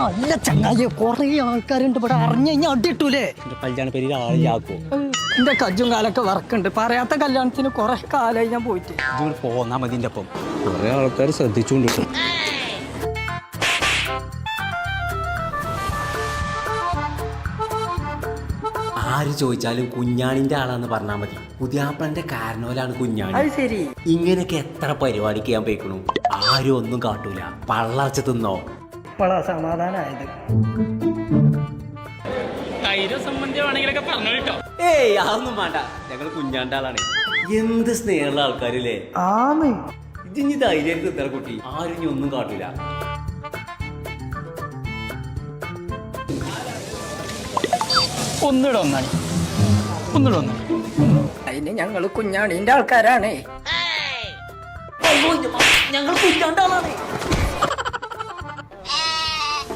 അല്ല ചങ്ങാതി കൊറേ ആൾക്കാരുണ്ട് ഇവിടെ അറിഞ്ഞു കഴിഞ്ഞാൽ അടിയിട്ടൂലേ. കല്യാണ പേരിൽ ആളിയാക്കോ? എന്റെ കജ്ജും കാലൊക്കെ വർക്കുണ്ട്. പറയാത്ത കല്യാണത്തിന് കുറെ കാലമായി ഞാൻ പോയിട്ട്. പോന്നാ മതിന്റെ ഒപ്പം കുറെ ആൾക്കാർ ശ്രദ്ധിച്ചുകൊണ്ടിട്ടു. ആര് ചോദിച്ചാലും കുഞ്ഞാണിന്റെ ആളാന്ന് പറഞ്ഞാൽ മതി. പുതിയാപ്പളന്റെ കാരണവരാണ് കുഞ്ഞാണി. ശരി. ഇങ്ങനെയൊക്കെ എത്ര പരിപാടിക്ക് ഞാൻ പോയിക്കണു. ആരും ഒന്നും കാട്ടൂല. പള്ളർച്ച തിന്നോ. ഇപ്പോഴാ സമാധാനായത്. ഏയ് അതൊന്നും വേണ്ട. ഞങ്ങള് കുഞ്ഞാന്റെ ആളാണ്. എന്ത് സ്നേഹമുള്ള ആൾക്കാരില്ലേ. ഇതിന് ധൈര്യം തിന്നറ കുട്ടി. ആരും ഇനി ഒന്നും കാട്ടൂല. ഒന്നിടൊന്നാണ് അതിന് ഞങ്ങള് കുഞ്ഞാണിന്റെ ആൾക്കാരാണേ. ഞങ്ങൾ കുഞ്ഞാന്റെ ആളാണ്.